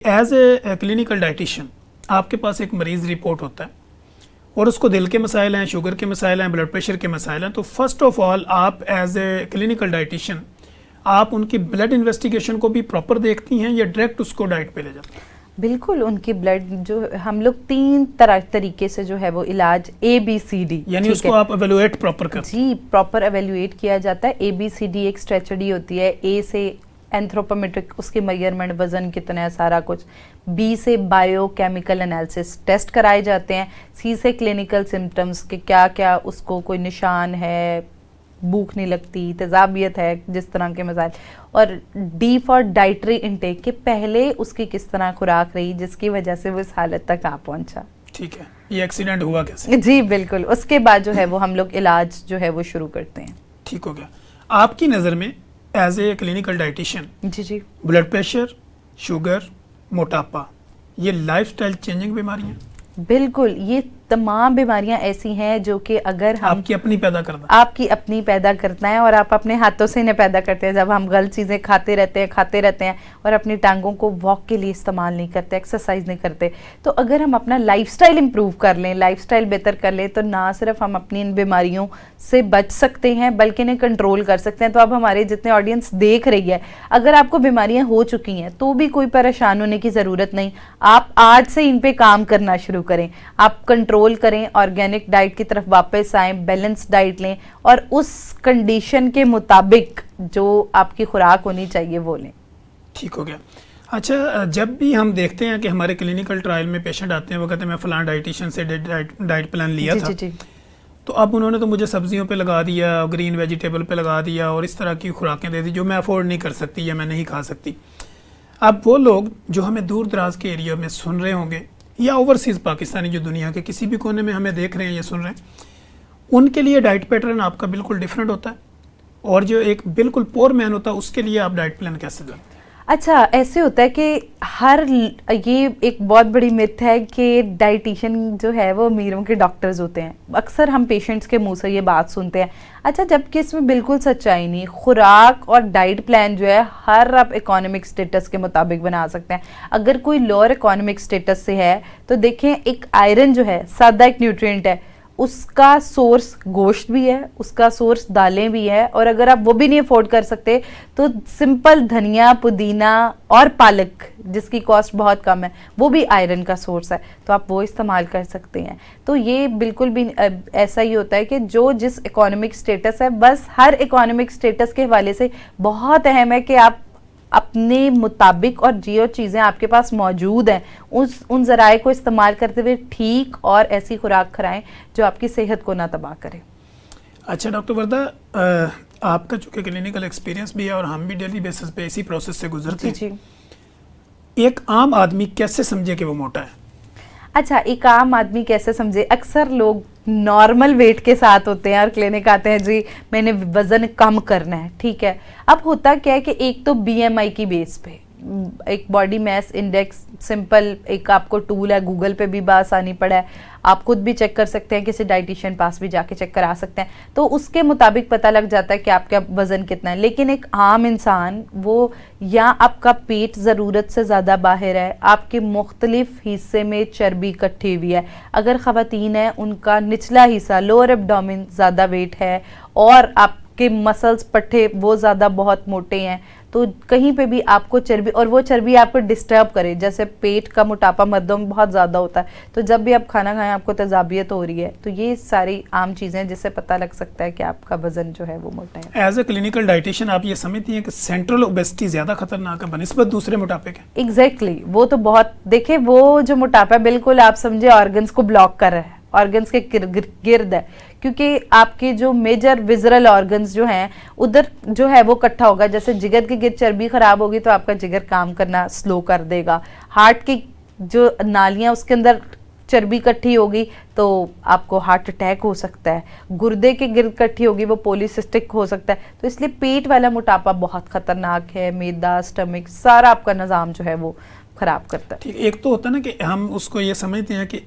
As a clinical dietitian آپ کے پاس ایک مریض رپورٹ ہوتا ہے اور اس کو دل کے مسائل ہیں، شوگر کے مسائل ہیں، بلڈ پریشر کے مسائل ہیں، تو فرسٹ آف آل آپ ایز اے کلینکل ڈائٹیشین آپ ان کی بلڈ انویسٹیگیشن کو بھی پراپر دیکھتی ہیں یا ڈائریکٹ اس کو ڈائٹ پہ لے جاتے ہیں؟ بالکل، ان کی بلڈ جو ہم لوگ 3 طریقے سے جو ہے وہ علاج ABCD، یعنی اس کو آپ ایویلویٹ پراپر کرتے ہیں؟ جی، پراپر ایویلویٹ کیا جاتا ہے۔ ABCD ایک اسٹریچڈی ہوتی ہے، A سے اینتھروپومیٹرک، اس کے میئرمنٹ، وزن کتنا ہے، سارا کچھ۔ B سے بایو کیمیکل انالیسس ٹیسٹ کرائے جاتے ہیں۔ C سے کلینکل سمٹمز کہ کیا کیا اس کو کوئی نشان ہے، بھوک نہیں لگتی، تیزابیت ہے، جس طرح کے مسائل۔ اور D فار ڈائٹری انٹیک کہ پہلے اس کی کس طرح خوراک رہی جس کی وجہ سے وہ اس حالت تک آ پہنچا۔ ٹھیک ہے، یہ ایکسیڈنٹ ہوا کیسے؟ جی بالکل، اس کے بعد جو ہے وہ ہم لوگ علاج جو ہے وہ شروع کرتے ہیں۔ ٹھیک ہو گیا۔ آپ کی نظر میں as a clinical dietitian ji blood pressure, sugar, موٹاپا یہ لائف سٹائل چینجنگ بیماریاں؟ بالکل، یہ تمام بیماریاں ایسی ہیں جو کہ اگر ہم آپ کی اپنی پیدا کرنا، آپ کی اپنی پیدا کرنا ہے اور آپ اپنے ہاتھوں سے انہیں پیدا کرتے ہیں۔ جب ہم غلط چیزیں کھاتے رہتے ہیں اور اپنی ٹانگوں کو واک کے لیے استعمال نہیں کرتے، ایکسرسائز نہیں کرتے، تو اگر ہم اپنا لائف سٹائل امپروو کر لیں، لائف سٹائل بہتر کر لیں، تو نہ صرف ہم اپنی ان بیماریوں سے بچ سکتے ہیں بلکہ انہیں کنٹرول کر سکتے ہیں۔ تو اب ہمارے جتنے آڈینس دیکھ رہی ہے، اگر آپ کو بیماریاں ہو چکی ہیں تو بھی کوئی پریشان ہونے کی ضرورت نہیں۔ آپ آج سے ان پہ کام کرنا شروع کریں، آپ کنٹرول کریں، آرگینک ڈائٹ کی طرف واپس آئیں، بیلنس ڈائٹ لیں اور اس کنڈیشن کے مطابق جو آپ کی خوراک ہونی چاہیے وہ لیں۔ ٹھیک ہو گیا۔ اچھا، جب بھی ہم دیکھتے ہیں کہ ہمارے کلینکل ٹرائل میں پیشنٹ آتے ہیں، وہ کہتے ہیں میں فلاں ڈائٹیشین سے ڈائٹ پلان لیا تھا، تو اب انہوں نے تو مجھے سبزیوں پہ لگا دیا، گرین ویجیٹیبل پہ لگا دیا اور اس طرح کی خوراکیں دے دی جو میں افورڈ نہیں کر سکتی یا میں نہیں کھا سکتی۔ اب وہ لوگ جو ہمیں دور دراز کے ایریا میں سن رہے ہوں گے یا اوورسیز پاکستانی جو دنیا کے کسی بھی کونے میں ہمیں دیکھ رہے ہیں یا سن رہے ہیں، ان کے لیے ڈائٹ پیٹرن آپ کا بالکل ڈیفرنٹ ہوتا ہے، اور جو ایک بالکل پور مین ہوتا ہے اس کے لیے آپ ڈائٹ پلان کیسے دیں؟ اچھا، ایسے ہوتا ہے کہ یہ ایک بہت بڑی مت ہے کہ ڈائٹیشین جو ہے وہ امیروں کے ڈاکٹرز ہوتے ہیں۔ اکثر ہم پیشنٹس کے منہ سے یہ بات سنتے ہیں۔ اچھا، جبکہ اس میں بالکل سچائی نہیں۔ خوراک اور ڈائٹ پلان جو ہے ہر آپ اکانومک سٹیٹس کے مطابق بنا سکتے ہیں۔ اگر کوئی لوور اکانومک سٹیٹس سے ہے تو دیکھیں، ایک آئرن جو ہے سادہ ایک نیوٹرینٹ ہے، اس کا سورس گوشت بھی ہے، اس کا سورس دالیں بھی ہے، اور اگر آپ وہ بھی نہیں افورڈ کر سکتے تو سمپل دھنیا، پودینہ اور پالک جس کی کاسٹ بہت کم ہے، وہ بھی آئرن کا سورس ہے، تو آپ وہ استعمال کر سکتے ہیں۔ تو یہ بالکل بھی ایسا ہی ہوتا ہے کہ جو جس اکانومک سٹیٹس ہے، بس ہر اکانومک سٹیٹس کے حوالے سے بہت اہم ہے کہ آپ اپنے مطابق اور جو چیزیں آپ کے پاس موجود ہیں ان ذرائع کو استعمال کرتے ہوئے ٹھیک اور ایسی خوراک کھلائیں جو آپ کی صحت کو نہ تباہ کرے۔ اچھا ڈاکٹر وردہ، آپ کا چونکہ کلینکل ایکسپیرینس بھی ہے اور ہم بھی ڈیلی بیسس پہ اسی پروسیس سے گزرتے ہیں، جی ایک عام آدمی کیسے سمجھے کہ وہ موٹا ہے؟ اچھا، ایک عام آدمی کیسے سمجھے؟ اکثر لوگ نارمل ویٹ کے ساتھ ہوتے ہیں اور کلینک آتے ہیں، جی میں نے وزن کم کرنا ہے، ٹھیک ہے۔ اب ہوتا کیا ہے کہ ایک تو BMI کی بیس پہ ایک باڈی میس انڈیکس سمپل ایک آپ کو ٹول ہے، گوگل پہ بھی بآسانی پڑا ہے، آپ خود بھی چیک کر سکتے ہیں، کسی ڈائٹیشین پاس بھی جا کے چیک کرا سکتے ہیں، تو اس کے مطابق پتہ لگ جاتا ہے کہ آپ کا وزن کتنا ہے۔ لیکن ایک عام انسان، وہ یا آپ کا پیٹ ضرورت سے زیادہ باہر ہے، آپ کے مختلف حصے میں چربی اکٹھی ہوئی ہے، اگر خواتین ہیں ان کا نچلا حصہ لوور ایبڈومن زیادہ ویٹ ہے اور آپ کے مسلز پٹھے وہ زیادہ بہت موٹے ہیں، تو کہیں پہ بھی آپ کو چربی، اور وہ چربی آپ کو ڈسٹرب کرے، جیسے پیٹ کا موٹاپا مردوں میں بہت زیادہ ہوتا ہے، تو جب بھی آپ کھانا کھائیں آپ کو تیزابیت ہو رہی ہے، تو یہ ساری عام چیزیں جس سے پتہ لگ سکتا ہے کہ آپ کا وزن جو ہے وہ موٹا ہے۔ ایز اے کلینکل ڈائٹیشین آپ یہ سمجھتی ہیں کہ سینٹرل اوبیسٹی زیادہ خطرناک ہے بنسبت دوسرے موٹاپے کے؟ ایگزیکٹلی، وہ تو بہت، دیکھیں وہ جو موٹاپا ہے بالکل آپ سمجھے آرگنز کو بلاک کر رہا ہے، آرگنز کے گرد ہے، کیونکہ آپ کے جو میجر ویزرل آرگنز جو ہیں ادھر جو ہے وہ اکٹھا ہوگا، جیسے جگر کے گرد چربی خراب ہوگی تو آپ کا جگر کام کرنا سلو کر دے گا، ہارٹ کی جو نالیاں اس کے اندر چربی اکٹھی ہوگی تو آپ کو ہارٹ اٹیک ہو سکتا ہے، گردے کے گرد اکٹھی ہوگی وہ پولیسسٹک ہو سکتا ہے، تو اس لیے پیٹ والا موٹاپا بہت خطرناک ہے، میدا، سٹمک، سارا آپ کا نظام جو ہے وہ خراب کرتا ہے۔ ٹھیک، ایک تو ہوتا ہے نا کہ ہم اس کو یہ سمجھتے ہیں کہ